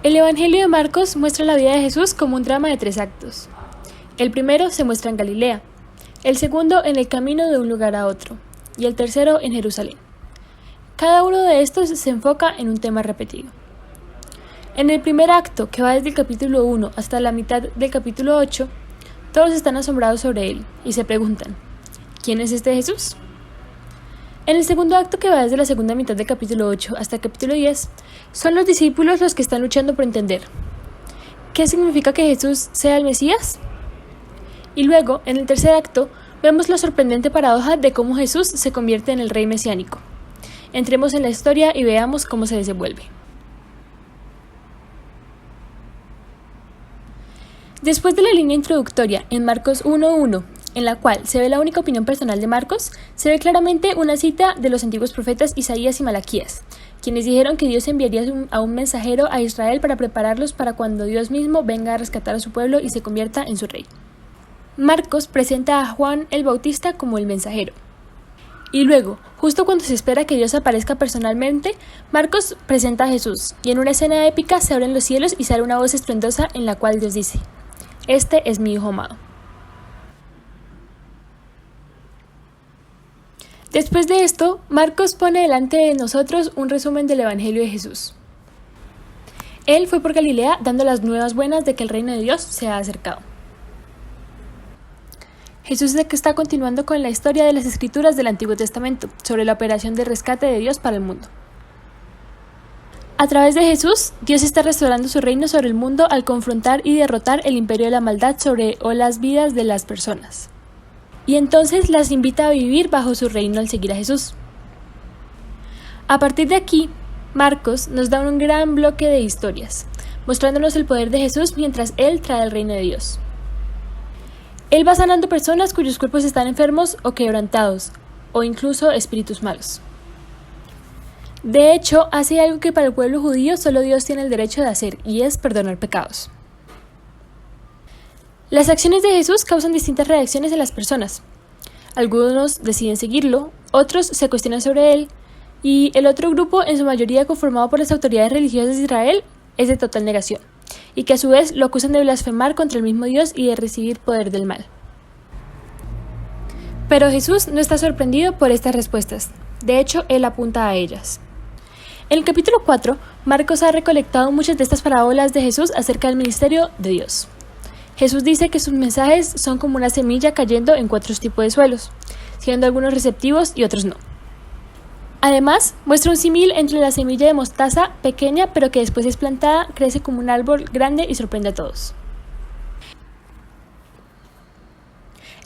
El Evangelio de Marcos muestra la vida de Jesús como un drama de 3 actos. El primero se muestra en Galilea, el segundo en el camino de un lugar a otro, y el tercero en Jerusalén. Cada uno de estos se enfoca en un tema repetido. En el primer acto, que va desde el capítulo 1 hasta la mitad del capítulo 8, todos están asombrados sobre él y se preguntan, ¿quién es este Jesús? En el segundo acto, que va desde la segunda mitad del capítulo 8 hasta el capítulo 10, son los discípulos los que están luchando por entender ¿qué significa que Jesús sea el Mesías? Y luego, en el tercer acto, vemos la sorprendente paradoja de cómo Jesús se convierte en el rey mesiánico. Entremos en la historia y veamos cómo se desenvuelve. Después de la línea introductoria en Marcos 1:1, en la cual se ve la única opinión personal de Marcos, se ve claramente una cita de los antiguos profetas Isaías y Malaquías, quienes dijeron que Dios enviaría a un mensajero a Israel para prepararlos para cuando Dios mismo venga a rescatar a su pueblo y se convierta en su rey. Marcos presenta a Juan el Bautista como el mensajero. Y luego, justo cuando se espera que Dios aparezca personalmente, Marcos presenta a Jesús, y en una escena épica se abren los cielos y sale una voz estruendosa en la cual Dios dice, «Este es mi Hijo amado». Después de esto, Marcos pone delante de nosotros un resumen del Evangelio de Jesús. Él fue por Galilea dando las nuevas buenas de que el reino de Dios se ha acercado. Jesús está continuando con la historia de las Escrituras del Antiguo Testamento, sobre la operación de rescate de Dios para el mundo. A través de Jesús, Dios está restaurando su reino sobre el mundo al confrontar y derrotar el imperio de la maldad sobre las vidas de las personas. Y entonces las invita a vivir bajo su reino al seguir a Jesús. A partir de aquí, Marcos nos da un gran bloque de historias, mostrándonos el poder de Jesús mientras Él trae el reino de Dios. Él va sanando personas cuyos cuerpos están enfermos o quebrantados, o incluso espíritus malos. De hecho, hace algo que para el pueblo judío solo Dios tiene el derecho de hacer, y es perdonar pecados. Las acciones de Jesús causan distintas reacciones en las personas. Algunos deciden seguirlo, otros se cuestionan sobre él, y el otro grupo, en su mayoría conformado por las autoridades religiosas de Israel, es de total negación, y que a su vez lo acusan de blasfemar contra el mismo Dios y de recibir poder del mal. Pero Jesús no está sorprendido por estas respuestas, de hecho, él apunta a ellas. En el capítulo 4, Marcos ha recolectado muchas de estas parábolas de Jesús acerca del ministerio de Dios. Jesús dice que sus mensajes son como una semilla cayendo en 4 tipos de suelos, siendo algunos receptivos y otros no. Además, muestra un símil entre la semilla de mostaza pequeña pero que después es plantada, crece como un árbol grande y sorprende a todos.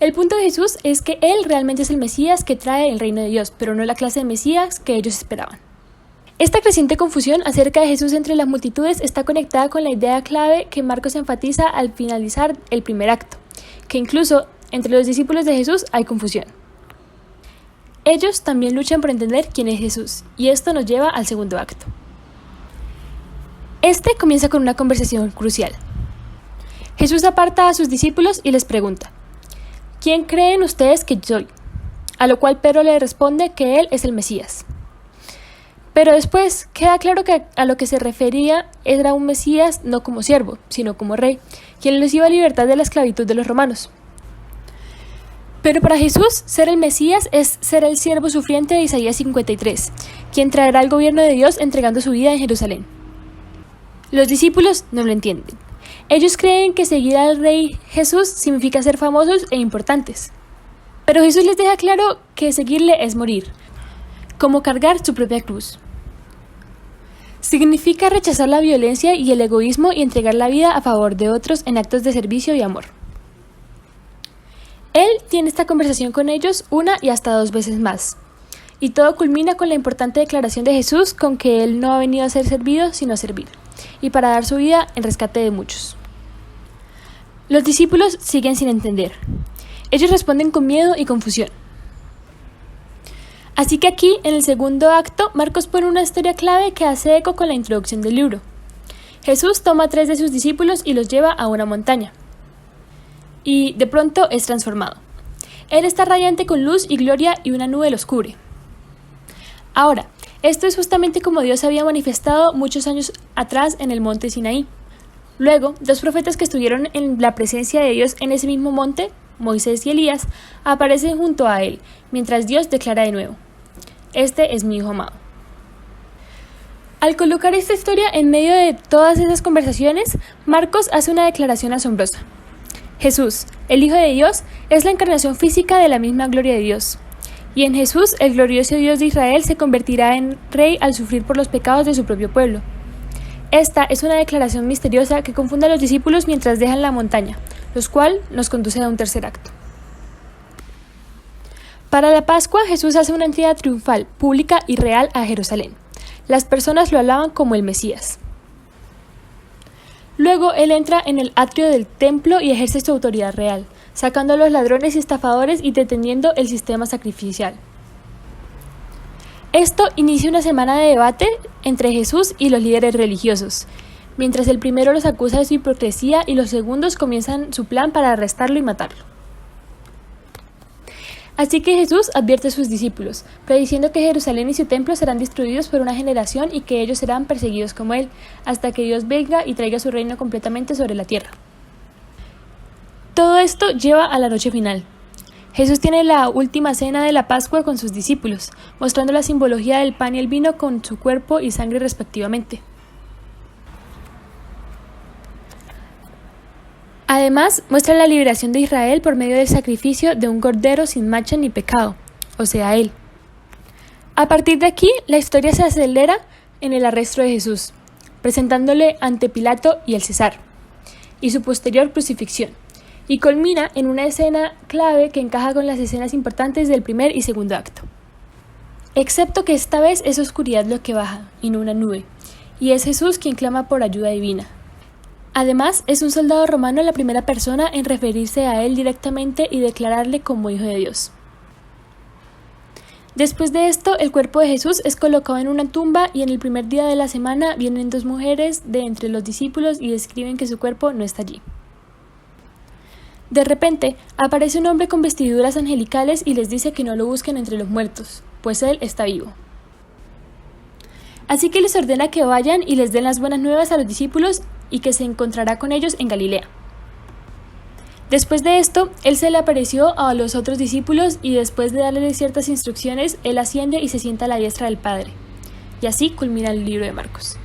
El punto de Jesús es que Él realmente es el Mesías que trae el reino de Dios, pero no la clase de Mesías que ellos esperaban. Esta creciente confusión acerca de Jesús entre las multitudes está conectada con la idea clave que Marcos enfatiza al finalizar el primer acto, que incluso entre los discípulos de Jesús hay confusión. Ellos también luchan por entender quién es Jesús, y esto nos lleva al segundo acto. Este comienza con una conversación crucial. Jesús aparta a sus discípulos y les pregunta, ¿quién creen ustedes que soy? A lo cual Pedro le responde que él es el Mesías. Pero después queda claro que a lo que se refería era un Mesías no como siervo, sino como rey, quien los iba a libertar de la esclavitud de los romanos. Pero para Jesús, ser el Mesías es ser el siervo sufriente de Isaías 53, quien traerá el gobierno de Dios entregando su vida en Jerusalén. Los discípulos no lo entienden. Ellos creen que seguir al rey Jesús significa ser famosos e importantes. Pero Jesús les deja claro que seguirle es morir, como cargar su propia cruz. Significa rechazar la violencia y el egoísmo y entregar la vida a favor de otros en actos de servicio y amor. Él tiene esta conversación con ellos 1 y hasta 2 veces más. Y todo culmina con la importante declaración de Jesús con que Él no ha venido a ser servido, sino a servir, y para dar su vida en rescate de muchos. Los discípulos siguen sin entender. Ellos responden con miedo y confusión. Así que aquí, en el segundo acto, Marcos pone una historia clave que hace eco con la introducción del libro. Jesús toma a 3 de sus discípulos y los lleva a una montaña. Y de pronto es transformado. Él está radiante con luz y gloria y una nube los cubre. Ahora, Esto es justamente como Dios había manifestado muchos años atrás en el monte Sinaí. Luego, dos profetas que estuvieron en la presencia de Dios en ese mismo monte, Moisés y Elías, aparecen junto a él, mientras Dios declara de nuevo: "Este es mi Hijo amado". Al colocar esta historia en medio de todas esas conversaciones, Marcos hace una declaración asombrosa. Jesús, el Hijo de Dios, es la encarnación física de la misma gloria de Dios. Y en Jesús, el glorioso Dios de Israel se convertirá en rey al sufrir por los pecados de su propio pueblo. Esta es una declaración misteriosa que confunde a los discípulos mientras dejan la montaña, lo cual nos conduce a un tercer acto. Para la Pascua, Jesús hace una entrada triunfal, pública y real a Jerusalén. Las personas lo alaban como el Mesías. Luego, él entra en el atrio del templo y ejerce su autoridad real, sacando a los ladrones y estafadores y deteniendo el sistema sacrificial. Esto inicia una semana de debate entre Jesús y los líderes religiosos, mientras el primero los acusa de su hipocresía y los segundos comienzan su plan para arrestarlo y matarlo. Así que Jesús advierte a sus discípulos, prediciendo que Jerusalén y su templo serán destruidos por una generación y que ellos serán perseguidos como él, hasta que Dios venga y traiga su reino completamente sobre la tierra. Todo esto lleva a la noche final. Jesús tiene la última cena de la Pascua con sus discípulos, mostrando la simbología del pan y el vino con su cuerpo y sangre respectivamente. Además, muestra la liberación de Israel por medio del sacrificio de un cordero sin mancha ni pecado, o sea, él. A partir de aquí, la historia se acelera en el arresto de Jesús, presentándole ante Pilato y el César, y su posterior crucifixión, y culmina en una escena clave que encaja con las escenas importantes del primer y segundo acto. Excepto que esta vez es oscuridad lo que baja, y no una nube, y es Jesús quien clama por ayuda divina. Además, es un soldado romano la primera persona en referirse a él directamente y declararle como Hijo de Dios. Después de esto, el cuerpo de Jesús es colocado en una tumba y en el primer día de la semana vienen dos mujeres de entre los discípulos y describen que su cuerpo no está allí. De repente, aparece un hombre con vestiduras angelicales y les dice que no lo busquen entre los muertos, pues él está vivo. Así que les ordena que vayan y les den las buenas nuevas a los discípulos y que se encontrará con ellos en Galilea. Después de esto, él se le apareció a los otros discípulos y después de darles ciertas instrucciones, él asciende y se sienta a la diestra del Padre. Y así culmina el libro de Marcos.